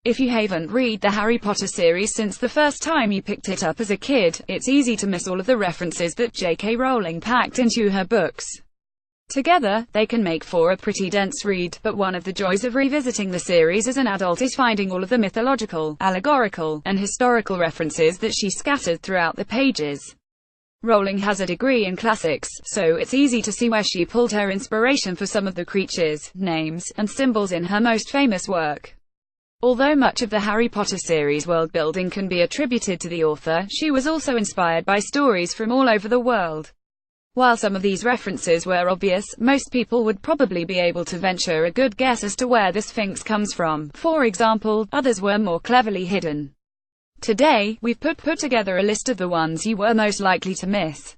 If you haven't read the Harry Potter series since the first time you picked it up as a kid, it's easy to miss all of the references that J.K. Rowling packed into her books. Together, they can make for a pretty dense read, but one of the joys of revisiting the series as an adult is finding all of the mythological, allegorical, and historical references that she scattered throughout the pages. Rowling has a degree in classics, so it's easy to see where she pulled her inspiration for some of the creatures, names, and symbols in her most famous work. Although much of the Harry Potter series world-building can be attributed to the author, she was also inspired by stories from all over the world. While some of these references were obvious, most people would probably be able to venture a good guess as to where the Sphinx comes from. For example, others were more cleverly hidden. Today, we've put together a list of the ones you were most likely to miss.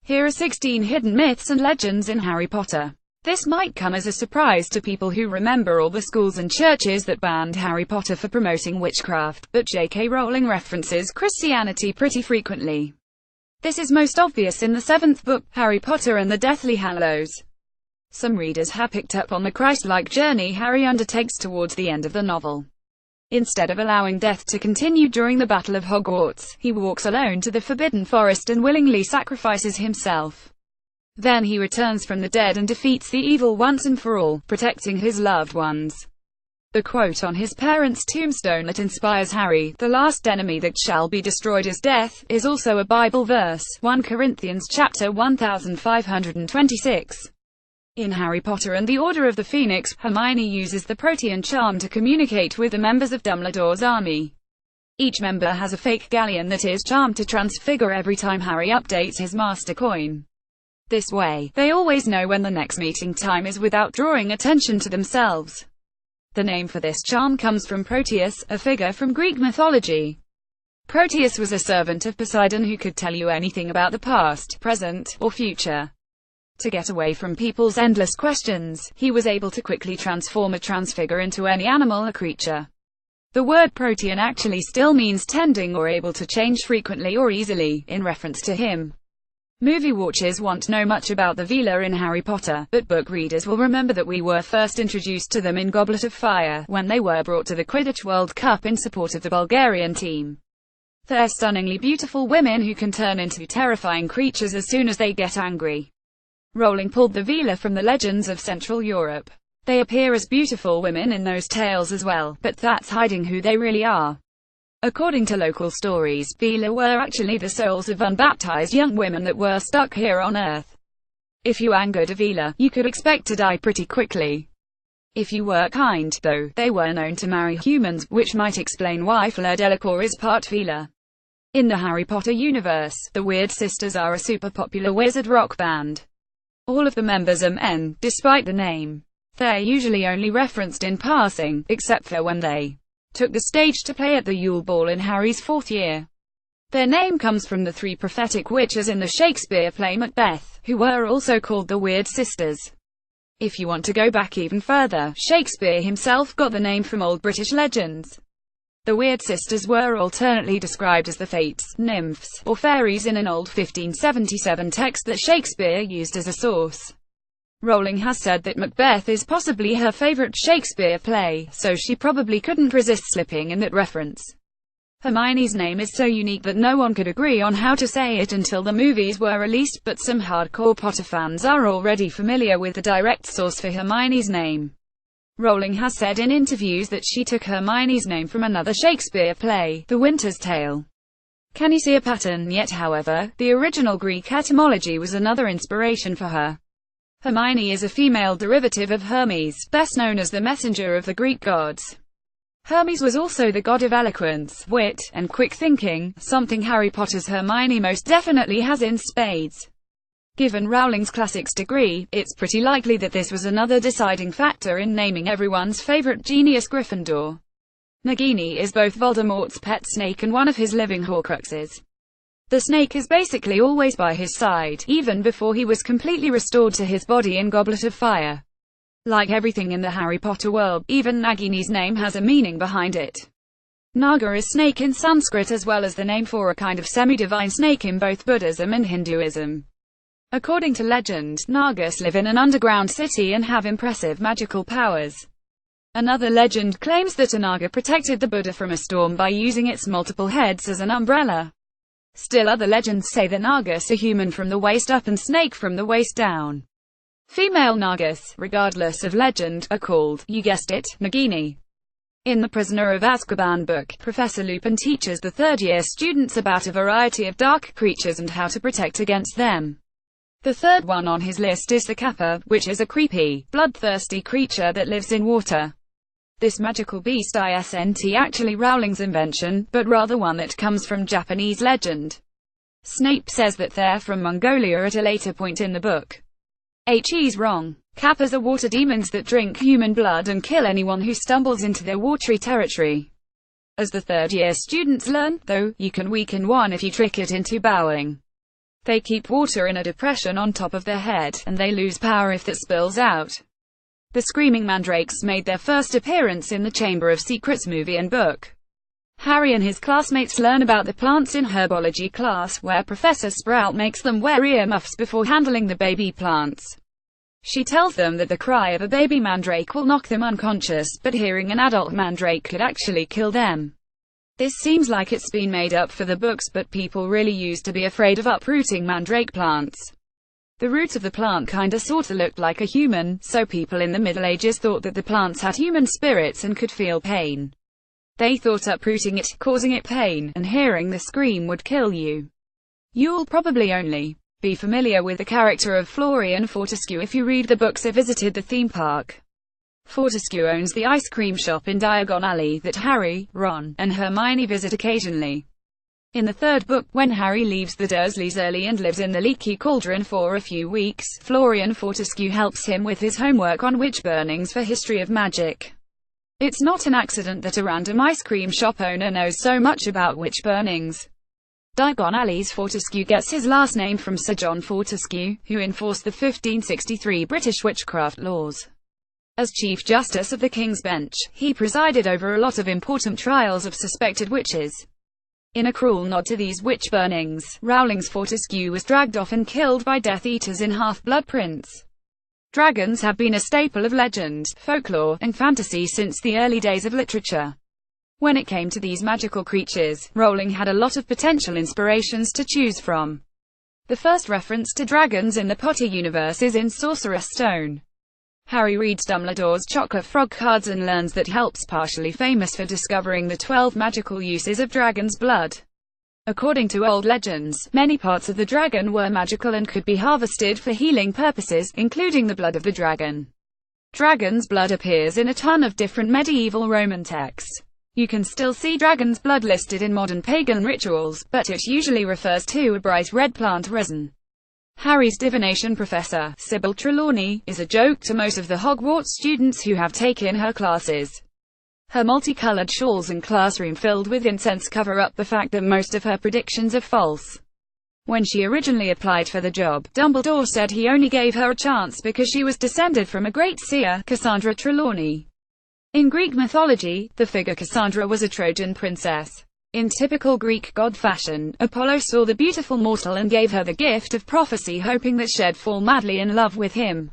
Here are 16 hidden myths and legends in Harry Potter. This might come as a surprise to people who remember all the schools and churches that banned Harry Potter for promoting witchcraft, but J.K. Rowling references Christianity pretty frequently. This is most obvious in the 7th book, Harry Potter and the Deathly Hallows. Some readers have picked up on the Christ-like journey Harry undertakes towards the end of the novel. Instead of allowing death to continue during the Battle of Hogwarts, he walks alone to the Forbidden Forest and willingly sacrifices himself. Then he returns from the dead and defeats the evil once and for all, protecting his loved ones. The quote on his parents' tombstone that inspires Harry, "The last enemy that shall be destroyed is death," is also a Bible verse, 1 Corinthians chapter 1526. In Harry Potter and the Order of the Phoenix, Hermione uses the Protean charm to communicate with the members of Dumbledore's army. Each member has a fake galleon that is charmed to transfigure every time Harry updates his master coin. This way, they always know when the next meeting time is without drawing attention to themselves. The name for this charm comes from Proteus, a figure from Greek mythology. Proteus was a servant of Poseidon who could tell you anything about the past, present, or future. To get away from people's endless questions, he was able to quickly transform or transfigure into any animal or creature. The word Protean actually still means tending or able to change frequently or easily, in reference to him. Movie watchers won't know much about the Veela in Harry Potter, but book readers will remember that we were first introduced to them in Goblet of Fire, when they were brought to the Quidditch World Cup in support of the Bulgarian team. They're stunningly beautiful women who can turn into terrifying creatures as soon as they get angry. Rowling pulled the Veela from the legends of Central Europe. They appear as beautiful women in those tales as well, but that's hiding who they really are. According to local stories, Veela were actually the souls of unbaptized young women that were stuck here on Earth. If you angered a Veela, you could expect to die pretty quickly. If you were kind, though, they were known to marry humans, which might explain why Fleur Delacour is part Veela. In the Harry Potter universe, the Weird Sisters are a super popular wizard rock band. All of the members are men, despite the name. They're usually only referenced in passing, except for when they took the stage to play at the Yule Ball in Harry's 4th year. Their name comes from the 3 prophetic witches in the Shakespeare play Macbeth, who were also called the Weird Sisters. If you want to go back even further, Shakespeare himself got the name from old British legends. The Weird Sisters were alternately described as the Fates, nymphs, or fairies in an old 1577 text that Shakespeare used as a source. Rowling has said that Macbeth is possibly her favorite Shakespeare play, so she probably couldn't resist slipping in that reference. Hermione's name is so unique that no one could agree on how to say it until the movies were released, but some hardcore Potter fans are already familiar with the direct source for Hermione's name. Rowling has said in interviews that she took Hermione's name from another Shakespeare play, The Winter's Tale. Can you see a pattern yet? However, the original Greek etymology was another inspiration for her. Hermione is a female derivative of Hermes, best known as the messenger of the Greek gods. Hermes was also the god of eloquence, wit, and quick thinking, something Harry Potter's Hermione most definitely has in spades. Given Rowling's classics degree, it's pretty likely that this was another deciding factor in naming everyone's favorite genius Gryffindor. Nagini is both Voldemort's pet snake and one of his living Horcruxes. The snake is basically always by his side, even before he was completely restored to his body in Goblet of Fire. Like everything in the Harry Potter world, even Nagini's name has a meaning behind it. Naga is snake in Sanskrit as well as the name for a kind of semi-divine snake in both Buddhism and Hinduism. According to legend, Nagas live in an underground city and have impressive magical powers. Another legend claims that a Naga protected the Buddha from a storm by using its multiple heads as an umbrella. Still other legends say the Nagas are human from the waist up and snake from the waist down. Female Nagas, regardless of legend, are called, you guessed it, Nagini. In the Prisoner of Azkaban book, Professor Lupin teaches the third-year students about a variety of dark creatures and how to protect against them. The third one on his list is the Kappa, which is a creepy, bloodthirsty creature that lives in water. This magical beast isn't actually Rowling's invention, but rather one that comes from Japanese legend. Snape says that they're from Mongolia at a later point in the book. He's wrong. Kappas are water demons that drink human blood and kill anyone who stumbles into their watery territory. As the third-year students learn, though, you can weaken one if you trick it into bowing. They keep water in a depression on top of their head, and they lose power if that spills out. The Screaming Mandrakes made their first appearance in the Chamber of Secrets movie and book. Harry and his classmates learn about the plants in herbology class, where Professor Sprout makes them wear earmuffs before handling the baby plants. She tells them that the cry of a baby mandrake will knock them unconscious, but hearing an adult mandrake could actually kill them. This seems like it's been made up for the books, but people really used to be afraid of uprooting mandrake plants. The roots of the plant kinda sorta looked like a human, so people in the Middle Ages thought that the plants had human spirits and could feel pain. They thought uprooting it, causing it pain, and hearing the scream would kill you. You'll probably only be familiar with the character of Florian Fortescue if you read the books or visited the theme park. Fortescue owns the ice cream shop in Diagon Alley that Harry, Ron, and Hermione visit occasionally. In the third book, when Harry leaves the Dursleys early and lives in the Leaky Cauldron for a few weeks, Florian Fortescue helps him with his homework on witch burnings for History of Magic. It's not an accident that a random ice cream shop owner knows so much about witch burnings. Diagon Alley's Fortescue gets his last name from Sir John Fortescue, who enforced the 1563 British witchcraft laws. As Chief Justice of the King's Bench, he presided over a lot of important trials of suspected witches. In a cruel nod to these witch burnings, Rowling's Fortescue was dragged off and killed by Death Eaters in Half-Blood Prince. Dragons have been a staple of legend, folklore, and fantasy since the early days of literature. When it came to these magical creatures, Rowling had a lot of potential inspirations to choose from. The first reference to dragons in the Potter universe is in Sorcerer's Stone. Harry reads Dumbledore's chocolate frog cards and learns that Help's partially famous for discovering the 12 magical uses of dragon's blood. According to old legends, many parts of the dragon were magical and could be harvested for healing purposes, including the blood of the dragon. Dragon's blood appears in a ton of different medieval Roman texts. You can still see dragon's blood listed in modern pagan rituals, but it usually refers to a bright red plant resin. Harry's divination professor, Sybil Trelawney, is a joke to most of the Hogwarts students who have taken her classes. Her multicolored shawls and classroom filled with incense cover up the fact that most of her predictions are false. When she originally applied for the job, Dumbledore said he only gave her a chance because she was descended from a great seer, Cassandra Trelawney. In Greek mythology, the figure Cassandra was a Trojan princess. In typical Greek god fashion, Apollo saw the beautiful mortal and gave her the gift of prophecy, hoping that she'd fall madly in love with him.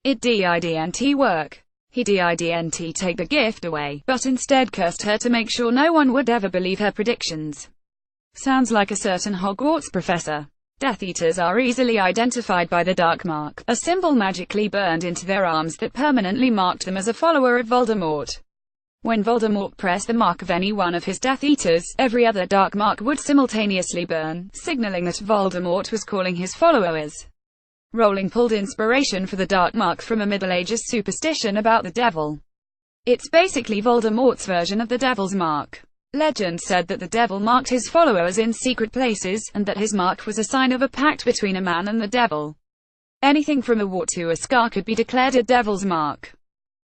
It didn't work. He didn't take the gift away, but instead cursed her to make sure no one would ever believe her predictions. Sounds like a certain Hogwarts professor. Death Eaters are easily identified by the Dark Mark, a symbol magically burned into their arms that permanently marked them as a follower of Voldemort. When Voldemort pressed the mark of any one of his Death Eaters, every other Dark Mark would simultaneously burn, signaling that Voldemort was calling his followers. Rowling pulled inspiration for the Dark Mark from a Middle Ages superstition about the devil. It's basically Voldemort's version of the Devil's Mark. Legend said that the devil marked his followers in secret places, and that his mark was a sign of a pact between a man and the devil. Anything from a wart to a scar could be declared a devil's mark.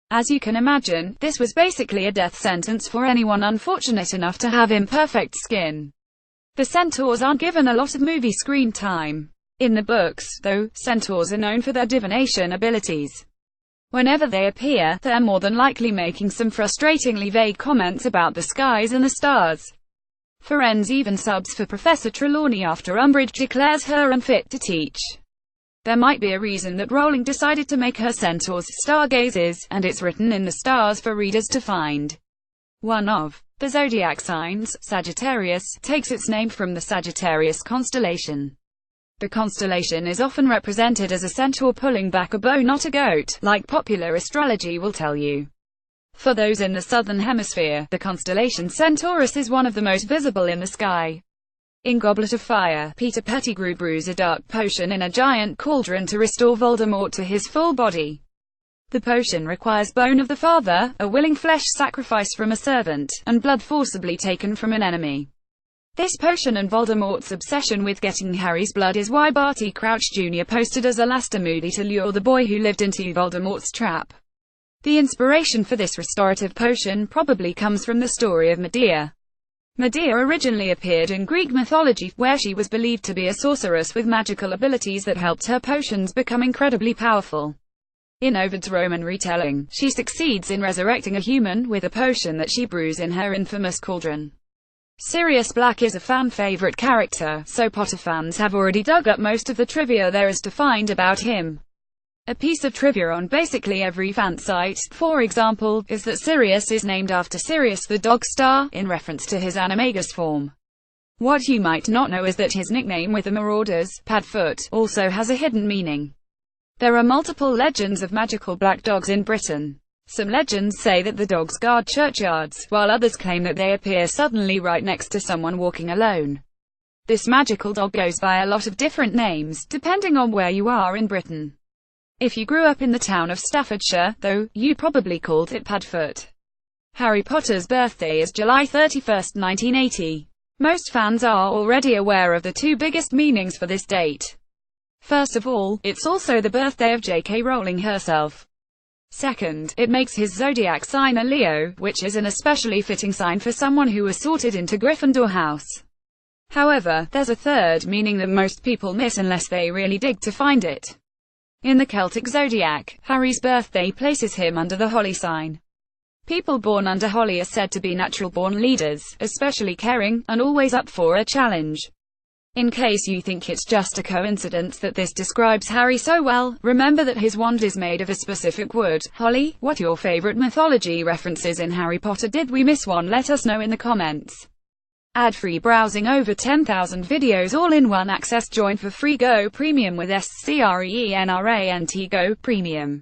As you can imagine, this was basically a death sentence for anyone unfortunate enough to have imperfect skin. The centaurs aren't given a lot of movie screen time. In the books, though, centaurs are known for their divination abilities. Whenever they appear, they're more than likely making some frustratingly vague comments about the skies and the stars. Firenze even subs for Professor Trelawney after Umbridge declares her unfit to teach. There might be a reason that Rowling decided to make her centaurs stargazers, and it's written in the stars for readers to find. One of the zodiac signs, Sagittarius, takes its name from the Sagittarius constellation. The constellation is often represented as a centaur pulling back a bow, not a goat, like popular astrology will tell you. For those in the southern hemisphere, the constellation Centaurus is one of the most visible in the sky. In Goblet of Fire, Peter Pettigrew brews a dark potion in a giant cauldron to restore Voldemort to his full body. The potion requires bone of the father, a willing flesh sacrifice from a servant, and blood forcibly taken from an enemy. This potion and Voldemort's obsession with getting Harry's blood is why Barty Crouch Jr. posted as Alastor Moody to lure the boy who lived into Voldemort's trap. The inspiration for this restorative potion probably comes from the story of Medea. Medea originally appeared in Greek mythology, where she was believed to be a sorceress with magical abilities that helped her potions become incredibly powerful. In Ovid's Roman retelling, she succeeds in resurrecting a human with a potion that she brews in her infamous cauldron. Sirius Black is a fan-favorite character, so Potter fans have already dug up most of the trivia there is to find about him. A piece of trivia on basically every fan site, for example, is that Sirius is named after Sirius the Dog Star, in reference to his animagus form. What you might not know is that his nickname with the Marauders, Padfoot, also has a hidden meaning. There are multiple legends of magical black dogs in Britain. Some legends say that the dogs guard churchyards, while others claim that they appear suddenly right next to someone walking alone. This magical dog goes by a lot of different names, depending on where you are in Britain. If you grew up in the town of Staffordshire, though, you probably called it Padfoot. Harry Potter's birthday is July 31, 1980. Most fans are already aware of the two biggest meanings for this date. First of all, it's also the birthday of J.K. Rowling herself. Second, it makes his zodiac sign a Leo, which is an especially fitting sign for someone who was sorted into Gryffindor House. However, there's a third meaning that most people miss unless they really dig to find it. In the Celtic zodiac, Harry's birthday places him under the Holly sign. People born under Holly are said to be natural-born leaders, especially caring, and always up for a challenge. In case you think it's just a coincidence that this describes Harry so well, remember that his wand is made of a specific wood, holly. What your favorite mythology references in Harry Potter? Did we miss one? Let us know in the comments. Ad-free browsing, over 10,000 videos, all-in-one access. Join for free. Go Premium with SCREENRANT. Go Premium.